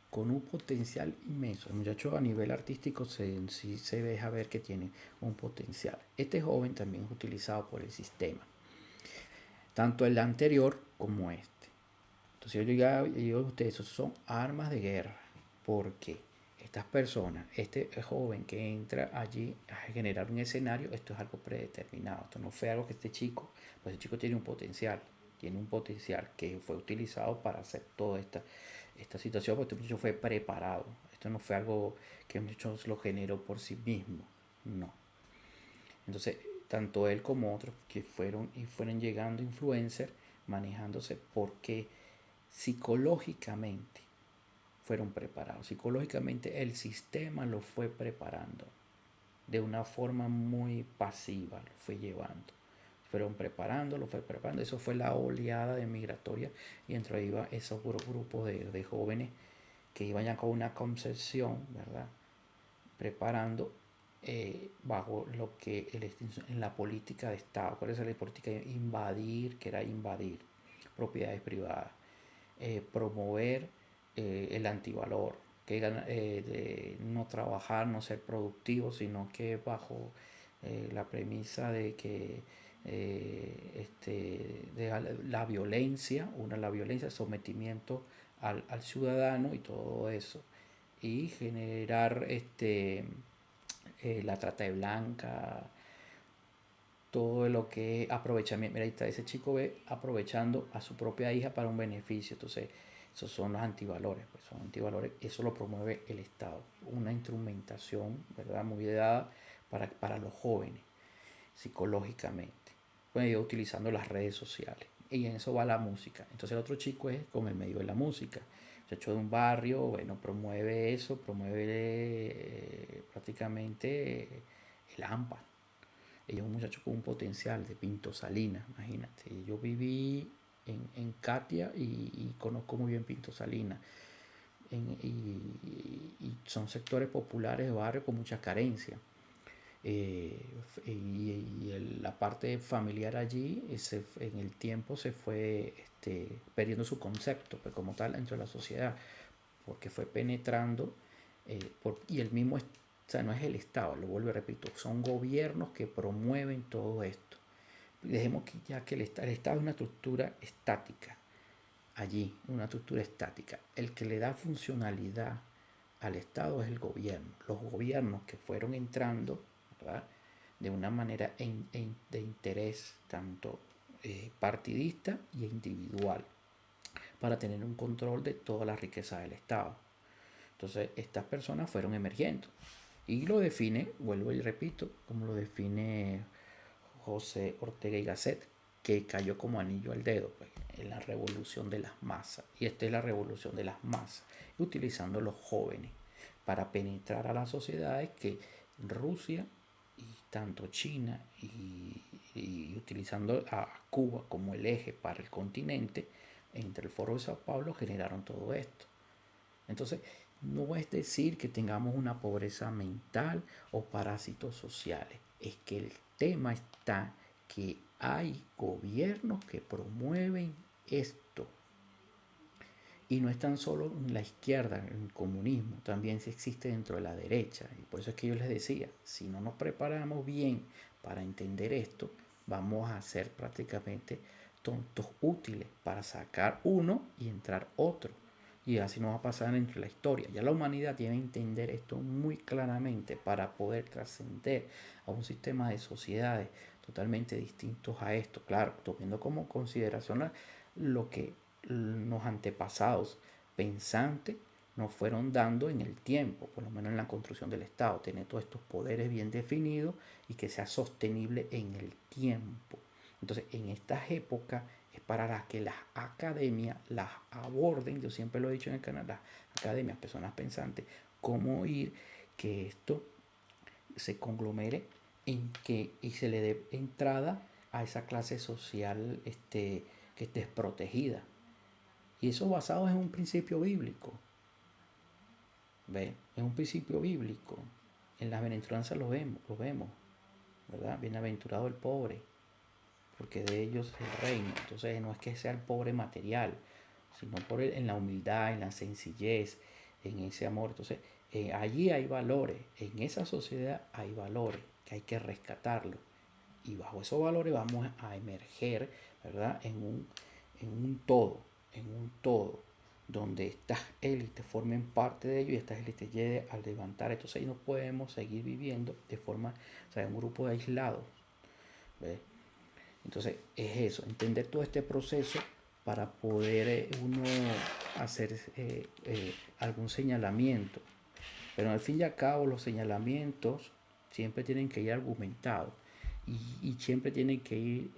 con un potencial inmenso. El muchacho a nivel artístico sí se deja ver que tiene un potencial. Este joven también es utilizado por el sistema, tanto el anterior como este. Entonces yo digo a ustedes, esos son armas de guerra, porque estas personas, este joven que entra allí a generar un escenario, esto es algo predeterminado. Esto no fue algo que este chico, pues el chico tiene un potencial que fue utilizado para hacer toda esta situación, porque este muchacho fue preparado. Esto no fue algo que el muchacho lo generó por sí mismo, no. Entonces, tanto él como otros que fueron llegando influencers, manejándose porque psicológicamente fueron preparados. Psicológicamente el sistema lo fue preparando de una forma muy pasiva, lo fue llevando. Lo fue preparando. Eso fue la oleada de migratoria, y dentro ahí iba esos grupos de jóvenes que iban ya con una concepción, ¿verdad? Preparando bajo lo que en la política de Estado. ¿Cuál es la política? Invadir, que era invadir propiedades privadas, promover el antivalor, que de no trabajar, no ser productivo, sino que bajo la premisa de que de la violencia, sometimiento al ciudadano y todo eso, y generar la trata de blanca, todo lo que es aprovechamiento. Mira, ahí está, ese chico ve aprovechando a su propia hija para un beneficio. Entonces, esos son los antivalores, pues son antivalores. Eso lo promueve el Estado, una instrumentación, ¿verdad?, muy dada para los jóvenes psicológicamente, pues, utilizando las redes sociales. Y en eso va la música. Entonces el otro chico es con el medio de la música. Muchacho de un barrio, bueno, promueve eso, prácticamente el AMPA. Ella es un muchacho con un potencial de Pinto Salinas, imagínate. Yo viví en Katia y conozco muy bien Pinto Salinas. Y son sectores populares de barrio con mucha carencia. La parte familiar allí en el tiempo se fue perdiendo su concepto, pues, como tal, dentro de la sociedad, porque fue penetrando y el mismo, o sea, no es el Estado, lo vuelvo y repito, son gobiernos que promueven todo esto. Dejemos que el Estado es una estructura estática, allí, una estructura estática. El que le da funcionalidad al Estado es el gobierno. Los gobiernos que fueron entrando, ¿verdad?, de una manera de interés tanto partidista y individual, para tener un control de toda la riqueza del Estado. Entonces, estas personas fueron emergiendo, y lo define, vuelvo y repito, como lo define José Ortega y Gasset, que cayó como anillo al dedo, pues, en la revolución de las masas. Y esta es la revolución de las masas, utilizando los jóvenes para penetrar a las sociedades que Rusia y tanto China y utilizando a Cuba como el eje para el continente, entre el Foro de Sao Paulo generaron todo esto. Entonces, no es decir que tengamos una pobreza mental o parásitos sociales, es que el tema está que hay gobiernos que promueven esto. Y no es tan solo en la izquierda, en el comunismo, también se existe dentro de la derecha. Y por eso es que yo les decía, si no nos preparamos bien para entender esto, vamos a ser prácticamente tontos útiles para sacar uno y entrar otro. Y así nos va a pasar entre la historia. Ya la humanidad tiene que entender esto muy claramente para poder trascender a un sistema de sociedades totalmente distintos a esto. Claro, tomando como consideración lo que los antepasados pensantes nos fueron dando en el tiempo, por lo menos en la construcción del Estado, tener todos estos poderes bien definidos y que sea sostenible en el tiempo. Entonces, en estas épocas es para que las academias las aborden, yo siempre lo he dicho en el canal, las academias, personas pensantes, cómo ir que esto se conglomere y se le dé entrada a esa clase social que es desprotegida. Y eso basado en un principio bíblico. ¿Ve? Es un principio bíblico. En las bienaventuranzas lo vemos, ¿verdad? Bienaventurado el pobre, porque de ellos es el reino. Entonces no es que sea el pobre material, sino en la humildad, en la sencillez, en ese amor. Entonces allí hay valores, en esa sociedad hay valores que hay que rescatarlos. Y bajo esos valores vamos a emerger, ¿verdad? En un todo, donde estas élites formen parte de ello y estas élites lleguen a levantar. Entonces ahí no podemos seguir viviendo de forma, o sea, un grupo de aislados. ¿Ves? Entonces es eso, entender todo este proceso para poder uno hacer algún señalamiento. Pero al fin y al cabo los señalamientos siempre tienen que ir argumentados y siempre tienen que ir,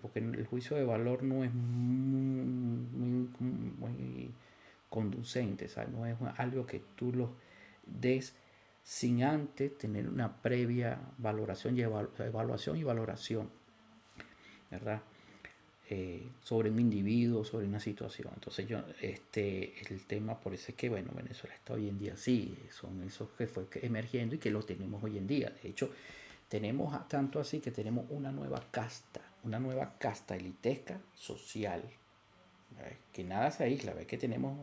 porque el juicio de valor no es muy conducente, ¿sabes? No es algo que tú lo des sin antes tener una previa valoración y evaluación y valoración, ¿verdad? Sobre un individuo, sobre una situación. Entonces el tema, por eso es que, bueno, Venezuela está hoy en día así, son esos que fue emergiendo y que lo tenemos hoy en día. De hecho, tenemos tanto así que tenemos una nueva casta elitesca social, ¿ves? Que nada se aísla, ¿ves? Que tenemos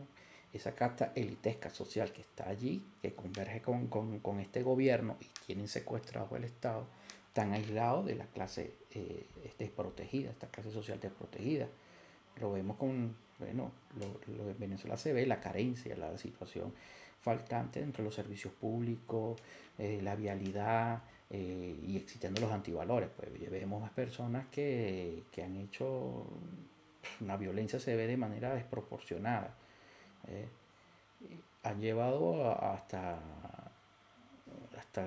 esa casta elitesca social que está allí, que converge con este gobierno y tienen secuestrado el Estado, tan aislado de la clase desprotegida, esta clase social desprotegida. Lo vemos bueno, en Venezuela se ve la carencia, la situación faltante dentro de los servicios públicos, la vialidad y existiendo los antivalores. Pues vemos más personas que han hecho una violencia, se ve de manera desproporcionada. Han llevado hasta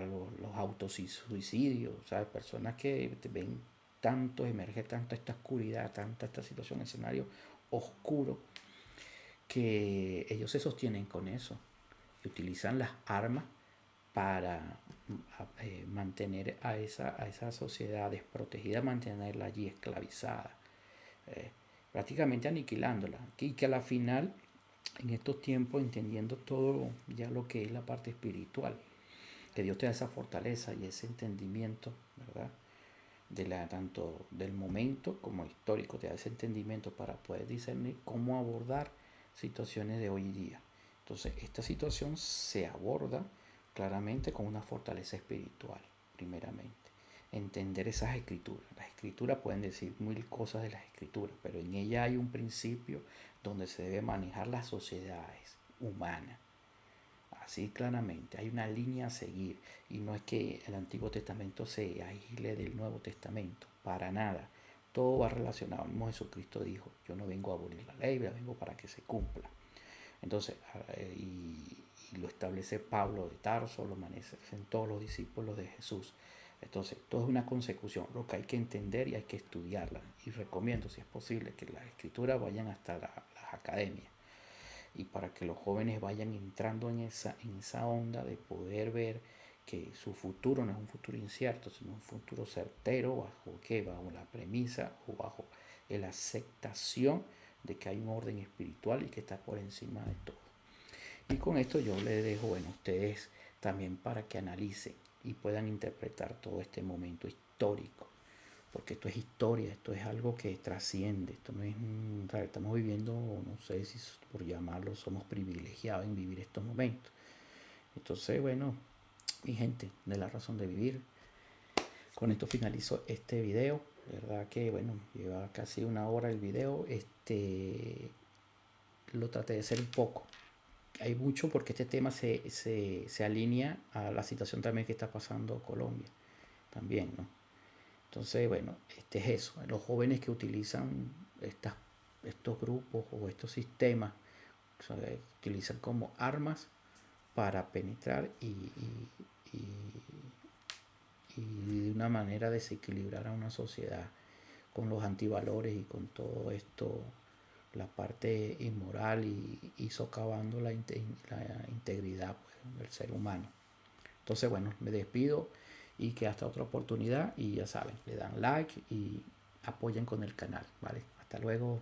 los autosuicidios, ¿sabes? Personas que ven tanto, emerge tanta esta oscuridad, tanta esta situación, escenario oscuro, que ellos se sostienen con eso y utilizan las armas para mantener a esa sociedad desprotegida, mantenerla allí esclavizada, prácticamente aniquilándola, y que a la final, en estos tiempos, entendiendo todo ya lo que es la parte espiritual, que Dios te da esa fortaleza y ese entendimiento, ¿verdad? Tanto del momento como histórico, te da ese entendimiento para poder discernir cómo abordar situaciones de hoy día. Entonces, esta situación se aborda claramente con una fortaleza espiritual, primeramente. Entender esas escrituras. Las escrituras pueden decir mil cosas de las escrituras, pero en ella hay un principio donde se debe manejar las sociedades humanas. Así claramente, hay una línea a seguir y no es que el Antiguo Testamento se aísle del Nuevo Testamento, para nada. Todo va relacionado. El mismo Jesucristo dijo, yo no vengo a abolir la ley, vengo para que se cumpla. Entonces, y lo establece Pablo de Tarso, lo manifestan todos los discípulos de Jesús. Entonces, todo es una consecución, lo que hay que entender y hay que estudiarla. Y recomiendo, si es posible, que las escrituras vayan hasta las academias. Y para que los jóvenes vayan entrando en esa onda de poder ver que su futuro no es un futuro incierto, sino un futuro certero, bajo la premisa o bajo la aceptación de que hay un orden espiritual y que está por encima de todo. Y con esto yo les dejo, a ustedes también para que analicen y puedan interpretar todo este momento histórico, porque esto es historia, esto es algo que trasciende, esto no es, estamos viviendo, no sé si por llamarlo, somos privilegiados en vivir estos momentos. Entonces, bueno, mi gente, de la razón de vivir, con esto finalizo este video. De verdad que, bueno, lleva casi una hora el video, lo traté de hacer un poco. Hay mucho porque este tema se alinea a la situación también que está pasando Colombia, también, ¿no? Entonces, bueno, es eso. Los jóvenes que utilizan estos grupos o estos sistemas utilizan como armas para penetrar y de una manera desequilibrar a una sociedad con los antivalores y con todo esto, la parte inmoral y socavando la integridad, pues, del ser humano. Entonces, bueno, me despido y que hasta otra oportunidad, y ya saben, le dan like y apoyen con el canal, ¿vale? Hasta luego.